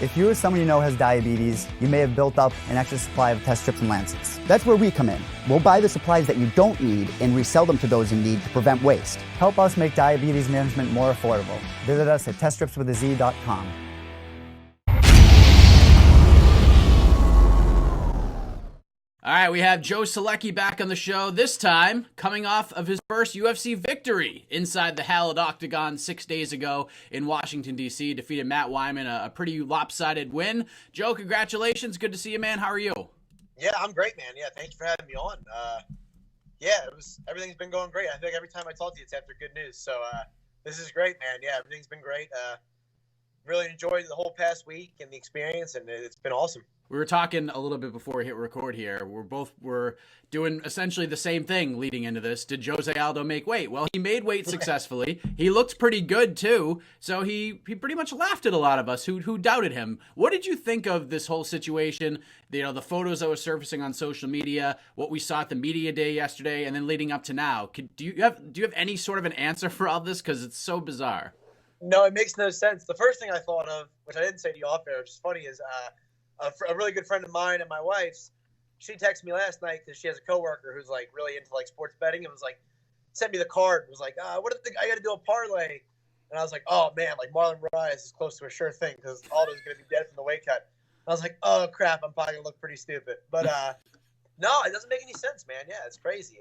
If you or someone you know has diabetes, you may have built up an extra supply of test strips and lancets. That's where we come in. We'll buy the supplies that you don't need and resell them to those in need to prevent waste. Help us make diabetes management more affordable. Visit us at teststripswithaz.com. All right, we have Joe Solecki back on the show, this time coming off of his first UFC victory inside the Hallowed Octagon 6 days ago in Washington, D.C., defeated Matt Wiman, a pretty lopsided win. Joe, congratulations. Good to see you, man. How are you? Yeah, I'm great, man. Yeah, thanks for having me on. Yeah, everything's been going great. I think every time I talk to you, it's after good news. So this is great, man. Yeah, everything's been great. Really enjoyed the whole past week and the experience, and it's been awesome. We were talking a little bit before we hit record here. We're doing essentially the same thing leading into this. Did Jose Aldo make weight? Well, he made weight successfully. He looked pretty good too. So he pretty much laughed at a lot of us who doubted him. What did you think of this whole situation? The photos that were surfacing on social media, what we saw at the media day yesterday, and then leading up to now. Do you have any sort of an answer for all this? Because it's so bizarre. No, it makes no sense. The first thing I thought of, which I didn't say to you off air, which is funny, is a really good friend of mine and my wife's, she texted me last night because she has a coworker who's like really into like sports betting and was like, sent me the card. Was like, I got to do a parlay. And I was like, oh man, like Marlon Moraes is close to a sure thing because Aldo's going to be dead from the weight cut. I was like, oh crap, I'm probably going to look pretty stupid. But no, it doesn't make any sense, man. Yeah, it's crazy.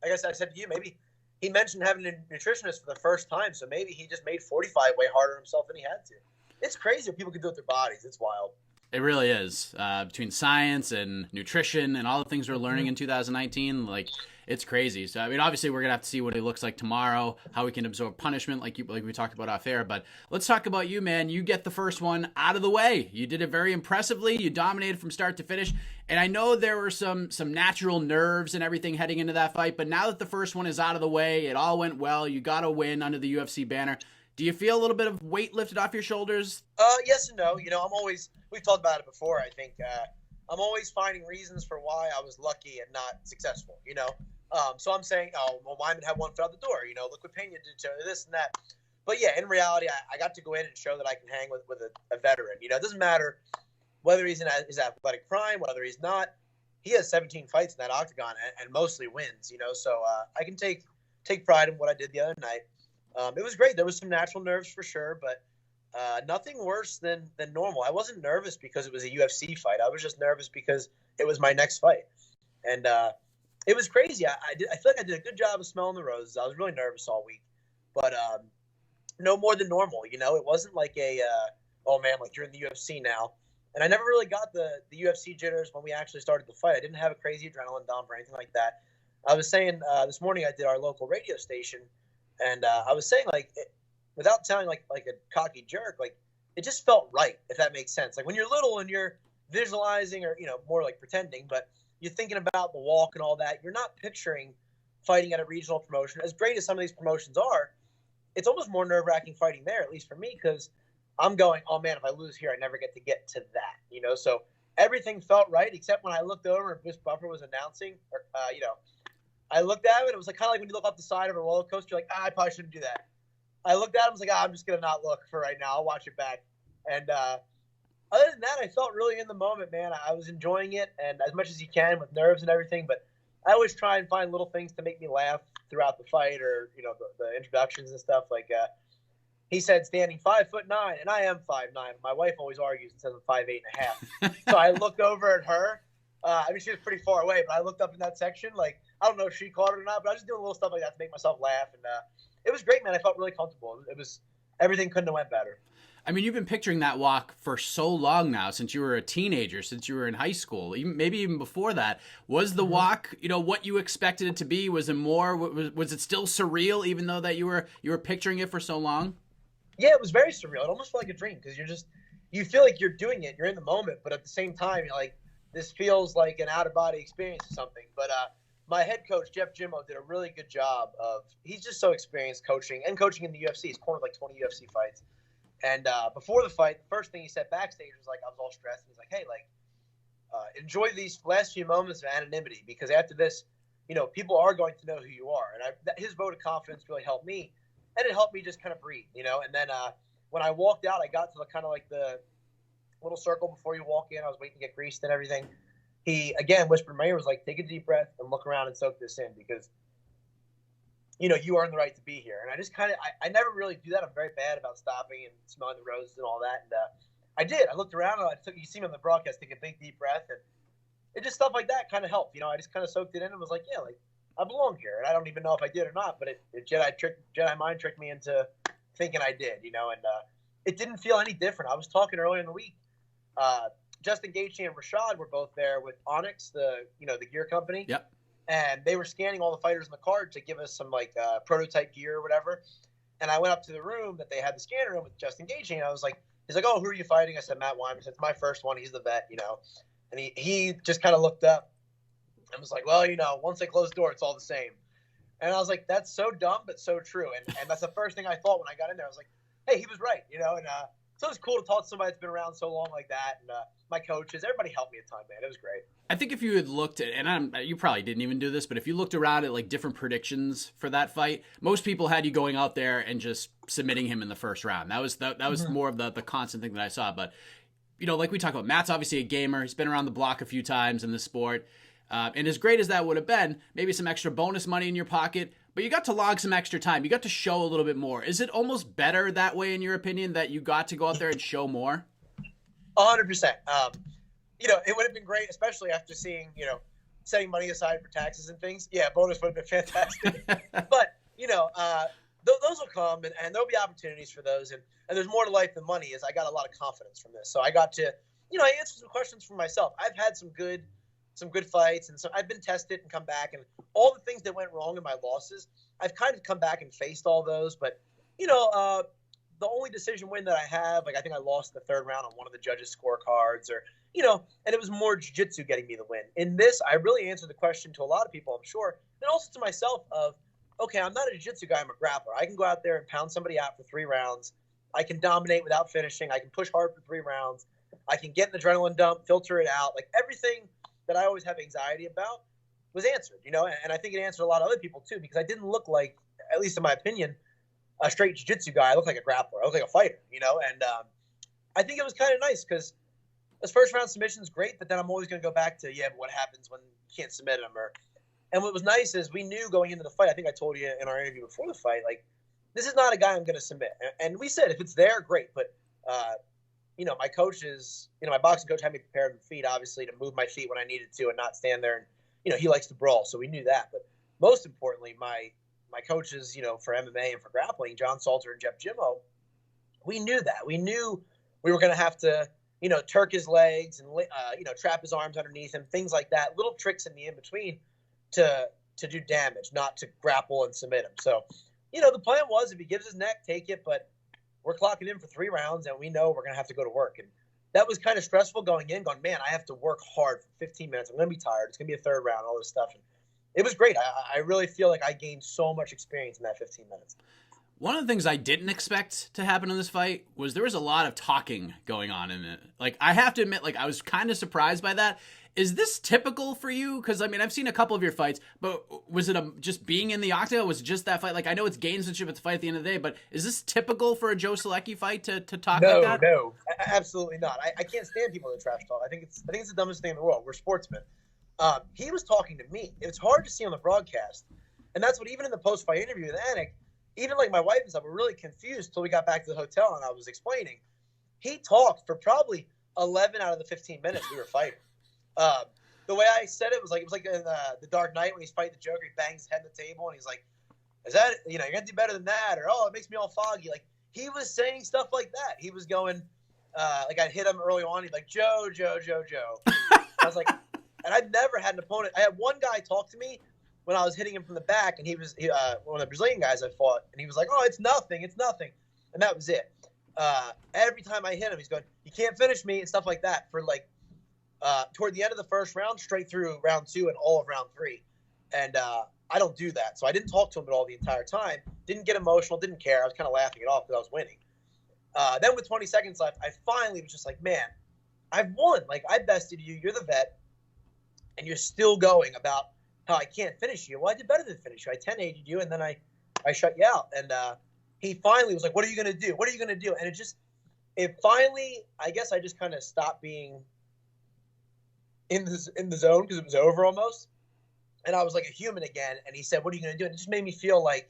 I guess I said to you, maybe he mentioned having a nutritionist for the first time. So maybe he just made 45 way harder on himself than he had to. It's crazy what people can do with their bodies. It's wild. It really is. Between science and nutrition and all the things we're learning in 2019, like it's crazy. So I mean, obviously we're gonna have to see what he looks like tomorrow, how we can absorb punishment, like we talked about off air. But let's talk about you, man. You get the first one out of the way. You did it very impressively. You dominated from start to finish. And I know there were some natural nerves and everything heading into that fight. But now that the first one is out of the way, it all went well. You got a win under the UFC banner. Do you feel a little bit of weight lifted off your shoulders? Yes and no. We've talked about it before, I think. I'm always finding reasons for why I was lucky and not successful, So I'm saying, Wiman had one foot out the door, look what Pena did to this and that. But yeah, in reality, I got to go in and show that I can hang with a veteran. It doesn't matter whether he's in his athletic prime, whether he's not. He has 17 fights in that octagon and mostly wins, So I can take pride in what I did the other night. It was great. There was some natural nerves for sure, but nothing worse than normal. I wasn't nervous because it was a UFC fight. I was just nervous because it was my next fight. And it was crazy. I feel like I did a good job of smelling the roses. I was really nervous all week, but no more than normal. It wasn't like oh man, like you're in the UFC now. And I never really got the UFC jitters when we actually started the fight. I didn't have a crazy adrenaline dump or anything like that. I was saying this morning I did our local radio station. And I was saying, without sounding like a cocky jerk, it just felt right, if that makes sense. Like when you're little and you're visualizing or, more like pretending, but you're thinking about the walk and all that, you're not picturing fighting at a regional promotion. As great as some of these promotions are, it's almost more nerve-wracking fighting there, at least for me, because I'm going, oh man, if I lose here, I never get to that, So everything felt right, except when I looked over and Bruce Buffer was announcing, I looked at it. It was kind of like when you look off the side of a roller coaster, you're like, I probably shouldn't do that. I looked at it. I was like, I'm just going to not look for right now. I'll watch it back. And other than that, I felt really in the moment, man. I was enjoying it, and as much as you can with nerves and everything. But I always try and find little things to make me laugh throughout the fight or, the introductions and stuff. Like he said, standing 5'9", and I am 5'9". My wife always argues and says I'm 5'8.5". So I looked over at her. She was pretty far away, but I looked up in that section. I don't know if she caught it or not, but I was just doing little stuff like that to make myself laugh. And it was great, man. I felt really comfortable. Everything couldn't have went better. I mean, you've been picturing that walk for so long now, since you were a teenager, since you were in high school, maybe even before that. Was the walk, what you expected it to be? Was it more? Was it still surreal, even though that you were picturing it for so long? Yeah, it was very surreal. It almost felt like a dream because you feel like you're doing it. You're in the moment, but at the same time, you're like, this feels like an out-of-body experience or something. But my head coach, Jeff Jimmo, did a really good job he's just so experienced coaching in the UFC. He's cornered 20 UFC fights. And before the fight, the first thing he said backstage was I was all stressed. He's like, hey, enjoy these last few moments of anonymity because after this, people are going to know who you are. And his vote of confidence really helped me. And it helped me just kind of breathe, And then when I walked out, I got to the little circle before you walk in. I was waiting to get greased and everything. He, again, whispered in my ear, was like, take a deep breath and look around and soak this in because, you earn the right to be here. And I just I never really do that. I'm very bad about stopping and smelling the roses and all that. And I did. I looked around and you see me on the broadcast, take a big deep breath. And it just stuff like that kind of helped. I just kind of soaked it in and was like, yeah, like I belong here. And I don't even know if I did or not, but Jedi mind tricked me into thinking I did, and it didn't feel any different. I was talking earlier in the week. Justin Gaethje and Rashad were both there with Onyx, the gear company. Yep. And they were scanning all the fighters in the card to give us some prototype gear or whatever. And I went up to the room that they had the scanner in with Justin Gaethje, and I was like, he's like, oh, who are you fighting? I said, Matt Wiman. I said, it's my first one. He's the vet, And he just kind of looked up and was like, well, once they close the door, it's all the same. And I was like, that's so dumb, but so true. And that's the first thing I thought when I got in there. I was like, hey, he was right, And so it's cool to talk to somebody that's been around so long like that. And my coaches, everybody helped me a ton, man. It was great. I think if you had looked at, and you probably didn't even do this, but if you looked around at like different predictions for that fight, most people had you going out there and just submitting him in the first round. That was more of the constant thing that I saw. But, like we talked about, Matt's obviously a gamer. He's been around the block a few times in the sport. And as great as that would have been, maybe some extra bonus money in your pocket, but you got to log some extra time. You got to show a little bit more. Is it almost better that way, in your opinion, that you got to go out there and show more? 100%. It would have been great, especially after seeing, setting money aside for taxes and things. Yeah, bonus would have been fantastic. But, those will come, and there'll be opportunities for those. And there's more to life than money. Is I got a lot of confidence from this. So I got to, I answered some questions for myself. I've had some good fights, and so I've been tested and come back, and all the things that went wrong in my losses, I've kind of come back and faced all those. But the only decision win that I have, I think I lost the third round on one of the judges' scorecards, or and it was more jiu-jitsu getting me the win. In this, I really answered the question to a lot of people, I'm sure, and also to myself of, okay, I'm not a jiu-jitsu guy, I'm a grappler. I can go out there and pound somebody out for 3 rounds. I can dominate without finishing. I can push hard for 3 rounds. I can get an adrenaline dump, filter it out. Everything that I always have anxiety about was answered, and I think it answered a lot of other people too, because I didn't look like, at least in my opinion, a straight jiu-jitsu guy. I looked like a grappler. I looked like a fighter, and I think it was kind of nice because this first round submission is great, but then I'm always going to go back to, but what happens when you can't submit them? And what was nice is we knew going into the fight, I think I told you in our interview before the fight, this is not a guy I'm going to submit. And we said, if it's there, great. But, my coaches, my boxing coach had me prepared with feet, obviously, to move my feet when I needed to and not stand there. And, he likes to brawl, so we knew that. But most importantly, my coaches, for MMA and for grappling, John Salter and Jeff Jimmo, we knew that. We knew we were going to have to, turk his legs and, trap his arms underneath him, things like that, little tricks in the in-between to do damage, not to grapple and submit him. So, the plan was if he gives his neck, take it, but we're clocking in for 3 rounds, and we know we're going to have to go to work. And that was kind of stressful going, man, I have to work hard for 15 minutes. I'm going to be tired. It's going to be a 3rd round, all this stuff. And it was great. I really feel like I gained so much experience in that 15 minutes. One of the things I didn't expect to happen in this fight was there was a lot of talking going on in it. I have to admit, I was kind of surprised by that. Is this typical for you? Because, I've seen a couple of your fights, but was it just being in the octagon? Was it just that fight? I know it's gamesmanship, it's a fight at the end of the day, but is this typical for a Joe Solecki fight to talk like that? No, absolutely not. I can't stand people that trash talk. I think it's the dumbest thing in the world. We're sportsmen. He was talking to me. It's hard to see on the broadcast. And that's what, even in the post-fight interview with Anik, even my wife and stuff were really confused till we got back to the hotel and I was explaining. He talked for probably 11 out of the 15 minutes we were fighting. The way I said it was in the Dark Knight when he's fighting the Joker, he bangs his head on the table and he's like, is that, you're going to do better than that? Or, it makes me all foggy. He was saying stuff like that. He was going, I hit him early on. He's like, Joe. I was like, and I've never had an opponent. I had one guy talk to me when I was hitting him from the back, and he was one of the Brazilian guys I fought, and he was like, oh, it's nothing. And that was it. Every time I hit him, he's going, you can't finish me, and stuff like that for toward the end of the first round, straight through round 2 and all of round 3. And I don't do that. So I didn't talk to him at all the entire time. Didn't get emotional, didn't care. I was kind of laughing it off because I was winning. Then with 20 seconds left, I finally was just like, man, I've won. I bested you. You're the vet. And you're still going about how I can't finish you. Well, I did better than finish you. I 10-8'd you, and then I shut you out. And he finally was like, what are you going to do? What are you going to do? And it finally, I guess I just kind of stopped being in the zone because it was over almost. And I was like a human again. And he said, what are you going to do? And it just made me feel like,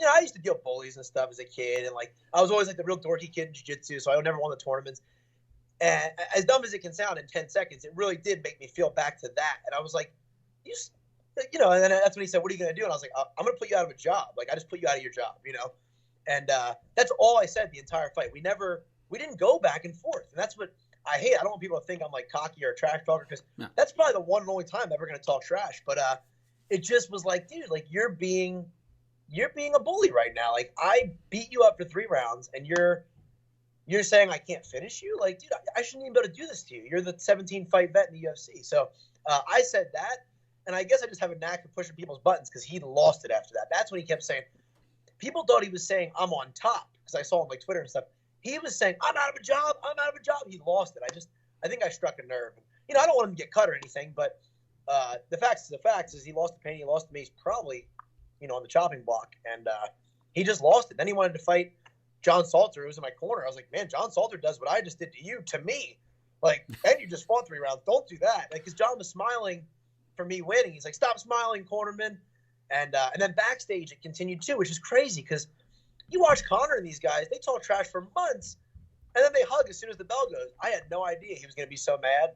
I used to deal with bullies and stuff as a kid. And like, I was always like the real dorky kid in jiu-jitsu. So I never won the tournaments. And as dumb as it can sound in 10 seconds, it really did make me feel back to that. And I was like, and then that's when he said, what are you going to do? And I was like, I'm going to put you out of a job. Like, I just put you out of your job, And that's all I said the entire fight. We didn't go back and forth. And that's what I hate. I don't want people to think I'm like cocky or a trash talker because that's probably the one and only time I'm ever going to talk trash. But it just was like, dude, like you're being a bully right now. Like I beat you up for 3 rounds and you're saying I can't finish you. Like, dude, I shouldn't even be able to do this to you. You're the 17 fight vet in the UFC. So I said that. And I guess I just have a knack for pushing people's buttons because he lost it after that. That's when he kept saying, people thought he was saying I'm on top because I saw him like Twitter and stuff. He was saying, I'm out of a job. I'm out of a job. He lost it. I think I struck a nerve. And, I don't want him to get cut or anything, but the facts is he lost to Pena. He lost to me. He's probably, on the chopping block. And he just lost it. Then he wanted to fight John Salter, who was in my corner. I was like, man, John Salter does what I just did to you, to me. Like, and you just fought 3 rounds. Don't do that. Like, because John was smiling for me winning. He's like, stop smiling, cornerman. And then backstage it continued too, which is crazy because you watch Conor and these guys, they talk trash for months, and then they hug as soon as the bell goes. I had no idea he was going to be so mad.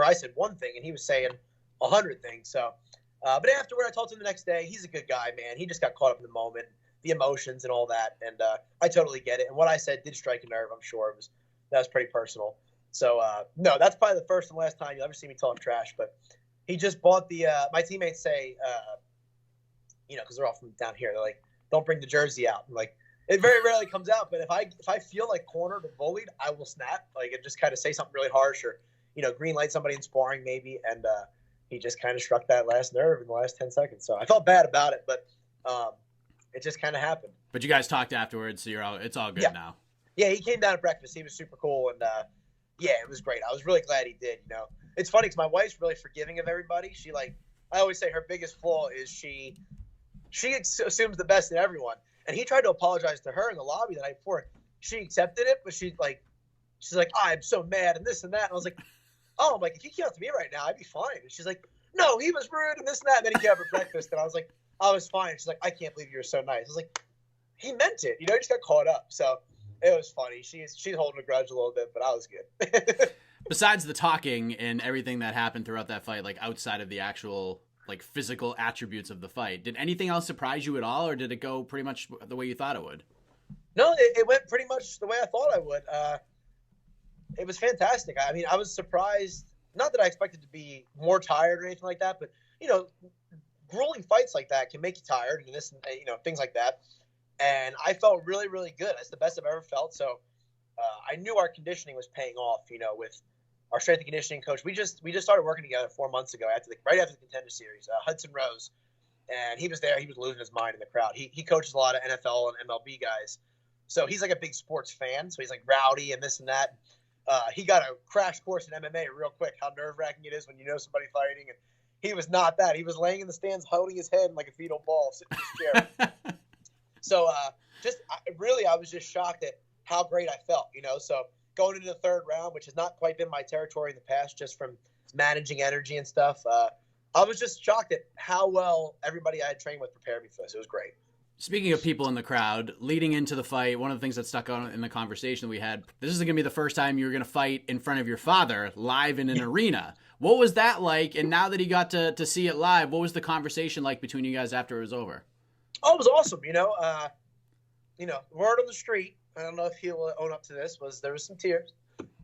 I said one thing, and he was saying 100 things. So, but afterward, I talked to him the next day. He's a good guy, man. He just got caught up in the moment, the emotions and all that, and I totally get it. And what I said did strike a nerve, I'm sure. That was pretty personal. So, no, that's probably the first and last time you'll ever see me talk trash, but he just bought my teammates say, because they're all from down here, they're like, don't bring the jersey out. I'm like, it very rarely comes out, but if I feel like cornered or bullied, I will snap. Like, and just kind of say something really harsh or, green light somebody in sparring maybe. And he just kind of struck that last nerve in the last 10 seconds. So I felt bad about it, but it just kind of happened. But you guys talked afterwards, so it's all good now. Yeah, he came down at breakfast. He was super cool, and it was great. I was really glad he did. It's funny because my wife's really forgiving of everybody. I always say her biggest flaw is she assumes the best in everyone. And he tried to apologize to her in the lobby the night before. She accepted it, but she's like, I'm so mad and this and that. And I was like, oh, I'm like, if he came up to me right now, I'd be fine. And she's like, no, he was rude and this and that. And then he came up for breakfast, and I was like, I was fine. She's like, I can't believe you were so nice. I was like, he meant it. He just got caught up. So it was funny. She's holding a grudge a little bit, but I was good. Besides the talking and everything that happened throughout that fight, like outside of the actual like physical attributes of the fight, did anything else surprise you at all, or did it go pretty much the way you thought it would? No, it went pretty much the way I thought I would. It was fantastic. I mean, I was surprised, not that I expected to be more tired or anything like that, but grueling fights like that can make you tired and this, things like that. And I felt really, really good. That's the best I've ever felt. So I knew our conditioning was paying off, with our strength and conditioning coach. We just started working together 4 months ago right after the Contender Series, Hudson Rose. And he was there. He was losing his mind in the crowd. He coaches a lot of NFL and MLB guys. So he's like a big sports fan. So he's like rowdy and this and that. He got a crash course in MMA real quick, how nerve-wracking it is when you know somebody fighting. And he was not that. He was laying in the stands holding his head like a fetal ball, sitting in his chair. So I was just shocked at how great I felt, So going into the 3rd round, which has not quite been my territory in the past, just from managing energy and stuff, I was just shocked at how well everybody I had trained with prepared me for this. It was great. Speaking of people in the crowd, leading into the fight, one of the things that stuck out in the conversation we had, this is going to be the first time you were going to fight in front of your father live in an arena. What was that like? And now that he got to see it live, what was the conversation like between you guys after it was over? Oh, it was awesome. Word on the street, I don't know if he'll own up to this, was there was some tears.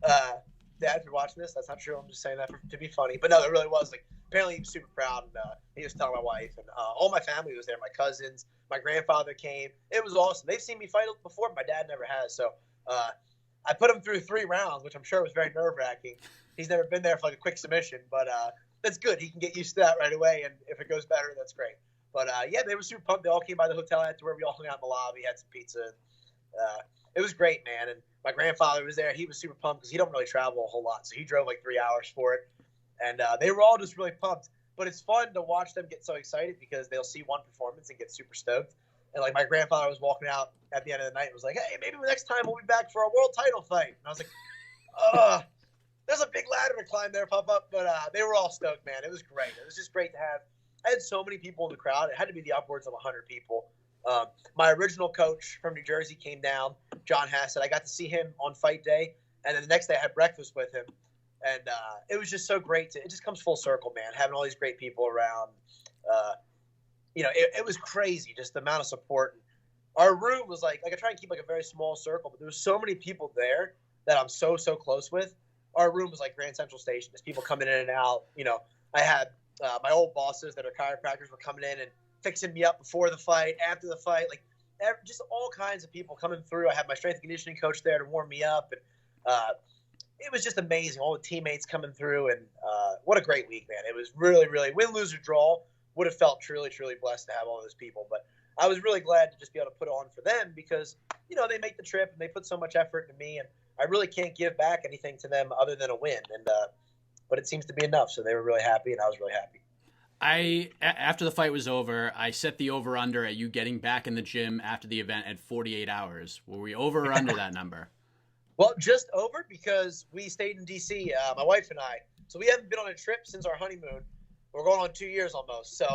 Dad, if you're watching this, that's not true. I'm just saying that to be funny. But no, it really was. Like, apparently he was super proud, and he was telling my wife, and all my family was there. My cousins, my grandfather came. It was awesome. They've seen me fight before, but my dad never has. So I put him through 3 rounds, which I'm sure was very nerve-wracking. He's never been there for like a quick submission, but that's good. He can get used to that right away, and if it goes better, that's great. But they were super pumped. They all came by the hotel afterward. We all hung out in the lobby, had some pizza. It was great, man. And my grandfather was there. He was super pumped because he don't really travel a whole lot, so he drove like 3 hours for it. And they were all just really pumped. But it's fun to watch them get so excited because they'll see one performance and get super stoked. And like my grandfather was walking out at the end of the night and was like, "Hey, maybe next time we'll be back for a world title fight." And I was like, there's a big ladder to climb there, pop up. But they were all stoked, man. It was great. It was just great to have. I had so many people in the crowd. It had to be the upwards of 100 people. My original coach from New Jersey came down, John Hassett. I got to see him on fight day, and then the next day I had breakfast with him. And it was just so great. It just comes full circle, man, having all these great people around. It was crazy, just the amount of support. Our room was like I try and keep like a very small circle, but there was so many people there that I'm so close with. Our room was like Grand Central Station. There's people coming in and out. I had my old bosses that are chiropractors were coming in and fixing me up before the fight, after the fight, just all kinds of people coming through. I had my strength and conditioning coach there to warm me up, and it was just amazing. All the teammates coming through, and what a great week, man. It was really, really win, lose, or draw. Would have felt truly, truly blessed to have all those people, but I was really glad to just be able to put on for them because they make the trip and they put so much effort into me, and I really can't give back anything to them other than a win. And but it seems to be enough, so they were really happy, and I was really happy. After the fight was over, I set the over-under at you getting back in the gym after the event at 48 hours. Were we over or under that number? Well, just over because we stayed in DC, my wife and I. So we haven't been on a trip since our honeymoon. We're going on 2 years almost. So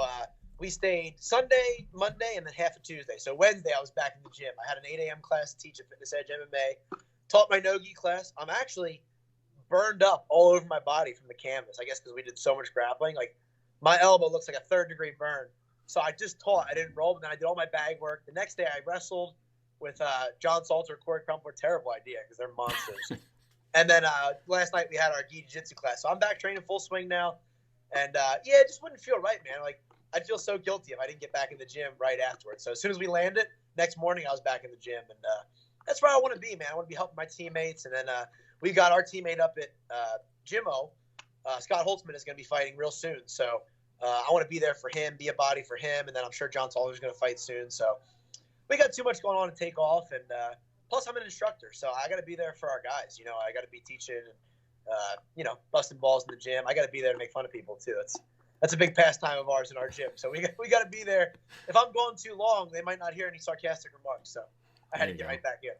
we stayed Sunday, Monday, and then half of Tuesday. So Wednesday I was back in the gym. I had an 8 a.m. class to teach at Fitness Edge MMA. Taught my no-gi class. I'm actually burned up all over my body from the canvas, I guess because we did so much grappling. Like, my elbow looks like a third-degree burn. So I just taught. I didn't roll, but then I did all my bag work. The next day I wrestled with John Salter, Corey Crumpler. Terrible idea because they're monsters. And then last night we had our gi jiu-jitsu class. So I'm back training full swing now. And, it just wouldn't feel right, man. Like, I'd feel so guilty if I didn't get back in the gym right afterwards. So as soon as we landed, next morning I was back in the gym. And that's where I want to be, man. I want to be helping my teammates. And then we got our teammate up at Jimmo. Scott Holtzman is going to be fighting real soon. So I want to be there for him, be a body for him. And then I'm sure John Salter's going to fight soon. So we got too much going on to take off. And plus I'm an instructor. So I got to be there for our guys. I got to be teaching and, busting balls in the gym. I got to be there to make fun of people too. That's a big pastime of ours in our gym. So we got to be there. If I'm going too long, they might not hear any sarcastic remarks. So I had to get right back in.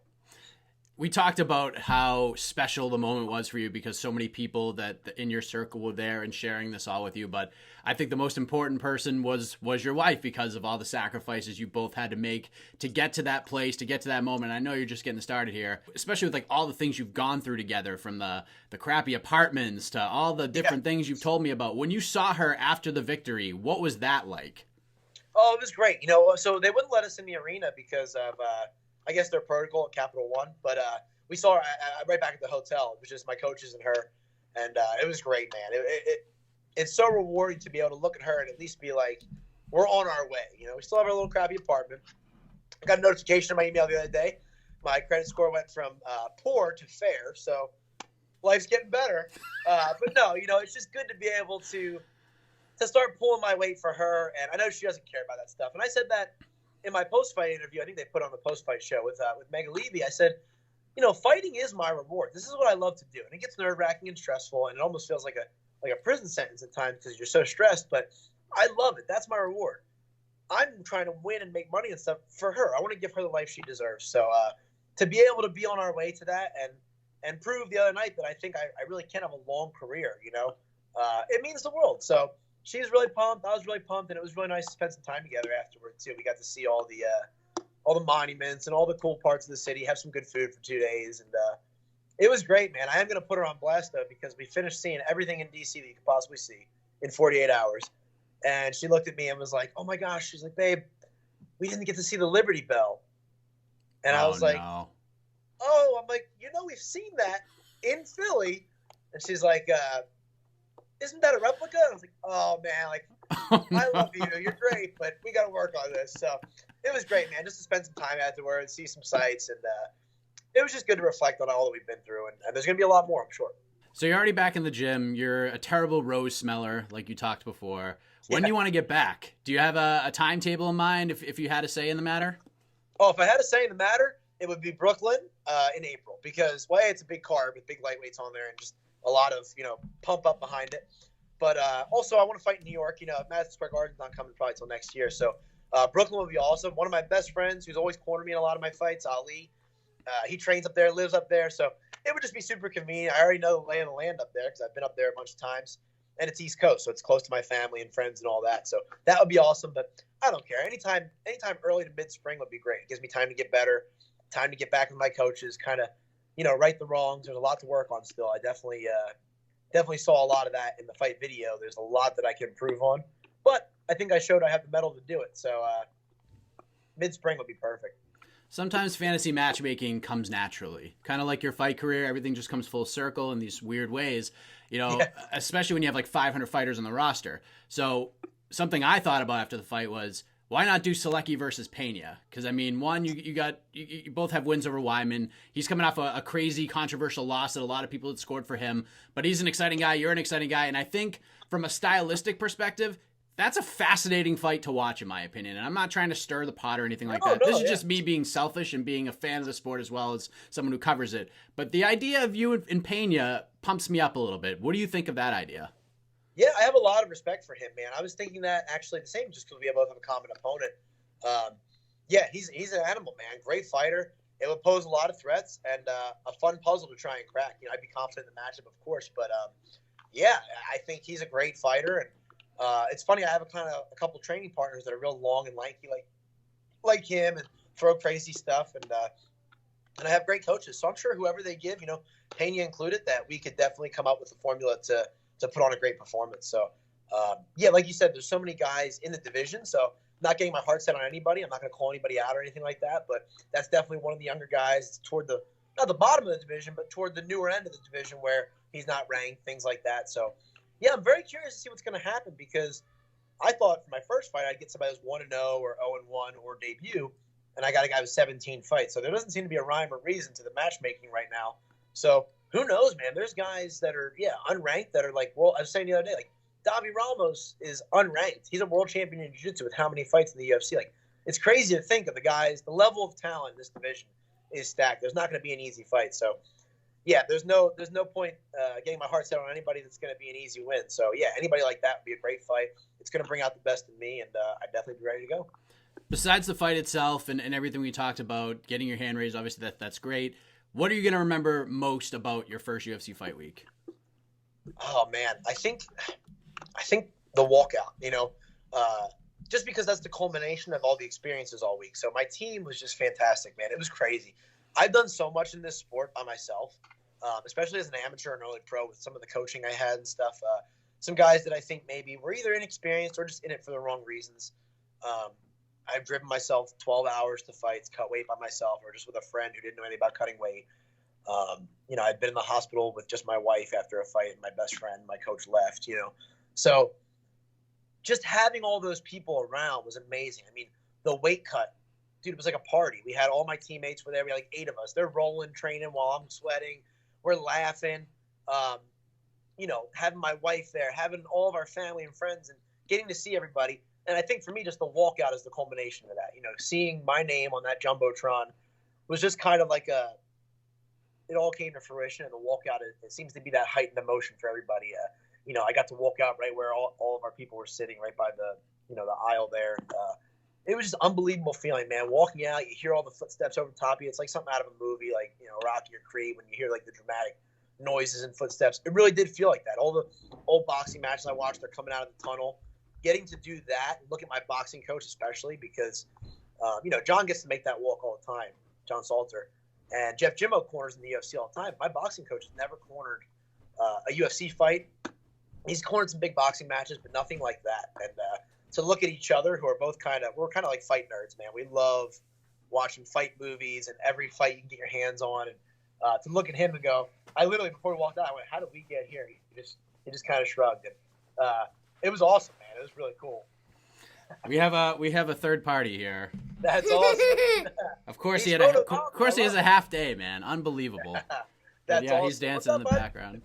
We talked about how special the moment was for you because so many people that in your circle were there and sharing this all with you. But I think the most important person was your wife because of all the sacrifices you both had to make to get to that place, to get to that moment. I know you're just getting started here, especially with like all the things you've gone through together, from the crappy apartments to all the different things you've told me about. When you saw her after the victory, what was that like? Oh, it was great. So they wouldn't let us in the arena because of I guess their protocol at Capital One, but we saw her right back at the hotel. It was just my coaches and her, and it was great, man. It's so rewarding to be able to look at her and at least be like, we're on our way. We still have our little crappy apartment. I got a notification in my email the other day. My credit score went from poor to fair, so life's getting better. But no, it's just good to be able to start pulling my weight for her, and I know she doesn't care about that stuff. And I said that in my post-fight interview. I think they put on the post-fight show with Mega Levy. I said, fighting is my reward. This is what I love to do, and it gets nerve-wracking and stressful, and it almost feels like a prison sentence at times because you're so stressed. But I love it. That's my reward. I'm trying to win and make money and stuff for her. I want to give her the life she deserves. So to be able to be on our way to that and prove the other night that I think I really can have a long career, it means the world. So she was really pumped. I was really pumped, and it was really nice to spend some time together afterward too. We got to see all the monuments and all the cool parts of the city. Have some good food for 2 days, and it was great, man. I am going to put her on blast though because we finished seeing everything in DC that you could possibly see in 48 hours. And she looked at me and was like, "Oh my gosh!" She's like, "Babe, we didn't get to see the Liberty Bell." And I was like, no. "Oh," I'm like, "We've seen that in Philly." And she's like, "Isn't that a replica?" And I was like, "Oh man, like I love you. You're great, but we got to work on this." So it was great, man, just to spend some time afterwards, see some sights, and it was just good to reflect on all that we've been through. And there's going to be a lot more, I'm sure. So you're already back in the gym. You're a terrible rose smeller, like you talked before. When do you want to get back? Do you have a timetable in mind if you had a say in the matter? Oh, if I had a say in the matter, it would be Brooklyn in April because, well, it's a big card with big lightweights on there and just a lot of, pump up behind it. But also I want to fight in New York. Madison Square Garden's not coming probably till next year. So Brooklyn would be awesome. One of my best friends who's always cornered me in a lot of my fights, Ali. He trains up there, lives up there, so it would just be super convenient. I already know the lay of the land up there because I've been up there a bunch of times, and it's East Coast, so it's close to my family and friends and all that. So that would be awesome. But I don't care. Anytime early to mid spring would be great. It gives me time to get better, time to get back with my coaches, kind of, right the wrongs. There's a lot to work on still. I definitely saw a lot of that in the fight video. There's a lot that I can improve on, but I think I showed I have the mettle to do it. So mid spring would be perfect. Sometimes fantasy matchmaking comes naturally, kind of like your fight career. Everything just comes full circle in these weird ways, especially when you have like 500 fighters on the roster. So something I thought about after the fight was, why not do Solecki versus Pena? Because, I mean, one, you both have wins over Wiman. He's coming off a crazy controversial loss that a lot of people had scored for him. But he's an exciting guy. You're an exciting guy. And I think from a stylistic perspective, that's a fascinating fight to watch, in my opinion. And I'm not trying to stir the pot or anything like that. This is just me being selfish and being a fan of the sport as well as someone who covers it. But the idea of you and Pena pumps me up a little bit. What do you think of that idea? Yeah, I have a lot of respect for him, man. I was thinking that actually the same, just because we both have a common opponent. He's an animal, man. Great fighter. It would pose a lot of threats and a fun puzzle to try and crack. I'd be confident in the matchup, of course, but I think he's a great fighter. And it's funny, I have a couple training partners that are real long and lanky, like him, and throw crazy stuff, and I have great coaches. So I'm sure whoever they give, Pena included, that we could definitely come up with a formula to put on a great performance. So, like you said, there's so many guys in the division. So, not getting my heart set on anybody. I'm not going to call anybody out or anything like that. But that's definitely one of the younger guys toward not the bottom of the division, but toward the newer end of the division where he's not ranked, things like that. So, yeah, I'm very curious to see what's going to happen, because I thought for my first fight I'd get somebody who's 1-0 or 0-1 or debut, and I got a guy with 17 fights. So there doesn't seem to be a rhyme or reason to the matchmaking right now. So who knows, man? There's guys that are, unranked that are like world. I was saying the other day, like Davi Ramos is unranked. He's a world champion in jiu-jitsu with how many fights in the UFC? Like, it's crazy to think of the guys. The level of talent in this division is stacked. There's not going to be an easy fight. So, yeah, there's no point getting my heart set on anybody that's going to be an easy win. So, yeah, anybody like that would be a great fight. It's going to bring out the best in me, and I'd definitely be ready to go. Besides the fight itself and everything we talked about, getting your hand raised, obviously that's great. What are you going to remember most about your first UFC fight week? Oh, man, I think the walkout, just because that's the culmination of all the experiences all week. So my team was just fantastic, man. It was crazy. I've done so much in this sport by myself, especially as an amateur and early pro with some of the coaching I had and stuff. Some guys that I think maybe were either inexperienced or just in it for the wrong reasons. I've driven myself 12 hours to fights, cut weight by myself, or just with a friend who didn't know anything about cutting weight. I've been in the hospital with just my wife after a fight and my best friend, my coach left, So just having all those people around was amazing. I mean, the weight cut, dude, it was like a party. We had all my teammates were there. We had like 8 of us. They're rolling, training while I'm sweating. We're laughing. Having my wife there, having all of our family and friends, and getting to see everybody. And I think for me, just the walkout is the culmination of that. Seeing my name on that Jumbotron was just kind of like it all came to fruition. And the walkout, it seems to be that heightened emotion for everybody. I got to walk out right where all of our people were sitting, right by the aisle there. It was just an unbelievable feeling, man. Walking out, you hear all the footsteps over the top of you. It's like something out of a movie, like, Rocky or Creed, when you hear like the dramatic noises and footsteps. It really did feel like that. All the old boxing matches I watched, they're coming out of the tunnel. Getting to do that, look at my boxing coach especially, because, John gets to make that walk all the time, John Salter. And Jeff Jimmo corners in the UFC all the time. My boxing coach has never cornered a UFC fight. He's cornered some big boxing matches, but nothing like that. And to look at each other, who are both we're kind of like fight nerds, man. We love watching fight movies and every fight you can get your hands on. And to look at him and go, I literally, before we walked out, I went, how did we get here? He just kind of shrugged. And it was awesome, man. It was really cool. We have a third party here. That's awesome. Of course he has a half day, man. Unbelievable. That's awesome. He's dancing in the background.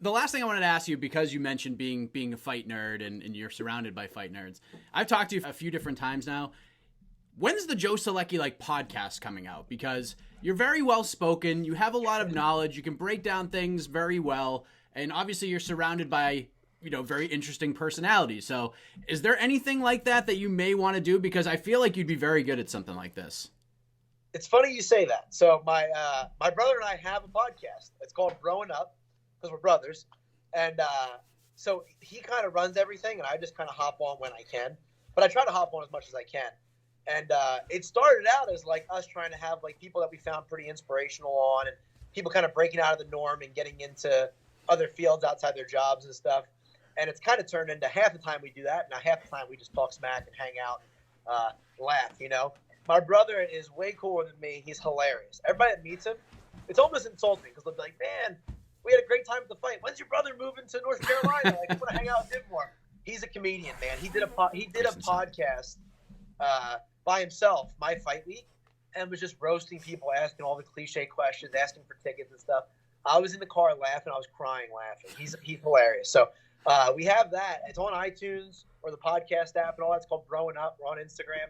The last thing I wanted to ask you, because you mentioned being a fight nerd and you're surrounded by fight nerds, I've talked to you a few different times now. When's the Joe Solecki podcast coming out? Because you're very well spoken, you have a lot of knowledge, you can break down things very well, and obviously you're surrounded by very interesting personality. So is there anything like that you may want to do? Because I feel like you'd be very good at something like this. It's funny you say that. So my brother and I have a podcast. It's called Growing Up, because we're brothers. And so he kind of runs everything, and I just kind of hop on when I can. But I try to hop on as much as I can. And it started out as like us trying to have like people that we found pretty inspirational on, and people kind of breaking out of the norm and getting into other fields outside their jobs and stuff. And it's kind of turned into half the time we do that, and half the time we just talk smack and hang out, laugh, My brother is way cooler than me. He's hilarious. Everybody that meets him, it's almost insulting because they'll be like, man, we had a great time at the fight. When's your brother moving to North Carolina? Like, I want to hang out with him more. He's a comedian, man. He did a podcast by himself, My Fight Week, and was just roasting people, asking all the cliche questions, asking for tickets and stuff. I was in the car laughing. I was crying laughing. He's hilarious. So we have that. It's on iTunes or the podcast app and all that. It's called Growing Up. We're on Instagram.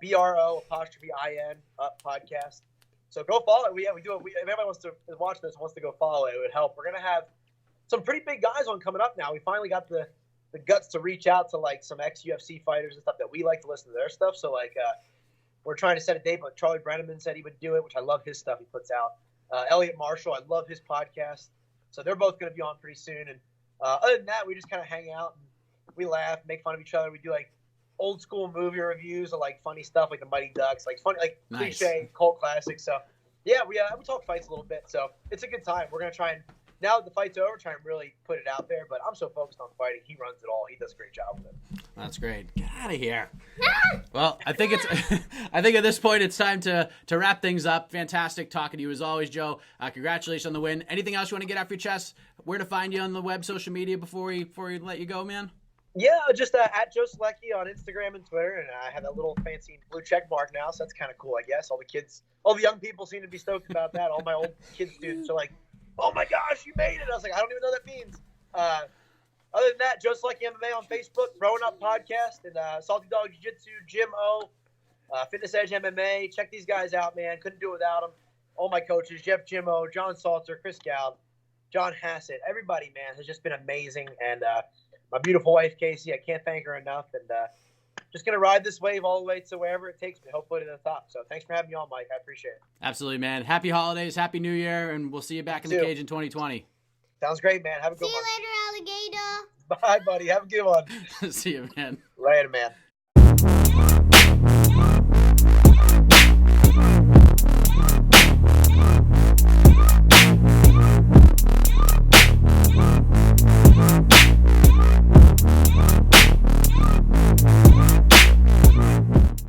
BRO_IN up podcast. So go follow it. We do it. If anybody wants to watch this, wants to go follow it, it would help. We're gonna have some pretty big guys on coming up now. We finally got the guts to reach out to like some ex-UFC fighters and stuff that we like to listen to their stuff. So like we're trying to set a date, but Charlie Brenneman said he would do it, which I love his stuff he puts out. Elliot Marshall, I love his podcast. So they're both going to be on pretty soon. And other than that, we just kind of hang out and we laugh, make fun of each other. We do like old school movie reviews of like funny stuff, like the Mighty Ducks, like funny, like Nice. cliche cult classics. So yeah, we talk fights a little bit. So it's a good time. We're going to try and, now that the fight's over, try and really put it out there. But I'm so focused on fighting. He runs it all. He does a great job with it. That's great. Get out of here. Well, I think at this point it's time to wrap things up. Fantastic talking to you as always, Joe. Congratulations on the win. Anything else you want to get off your chest? Where to find you on the web, social media before we let you go, man? Yeah, just at Joe Solecki on Instagram and Twitter, and I have that little fancy blue check mark now, so that's kind of cool, I guess. All the young people seem to be stoked about that. All my old kid students are like, "Oh my gosh, you made it!" I was like, "I don't even know what that means." Other than that, Joe Solecki MMA on Facebook, Growing Up Podcast, and Salty Dog Jiu-Jitsu, Jim O, Fitness Edge MMA. Check these guys out, man. Couldn't do it without them. All my coaches, Jeff Jimmo, John Salter, Chris Gald, John Hassett, everybody, man, has just been amazing. And my beautiful wife, Casey, I can't thank her enough. And just going to ride this wave all the way to wherever it takes me, hopefully to the top. So thanks for having me on, Mike. I appreciate it. Absolutely, man. Happy holidays, happy New Year, and we'll see you back in the cage in 2020. Sounds great, man. Have a good one. See you later, alligator. Bye, buddy. Have a good one. See you, man. Later, man.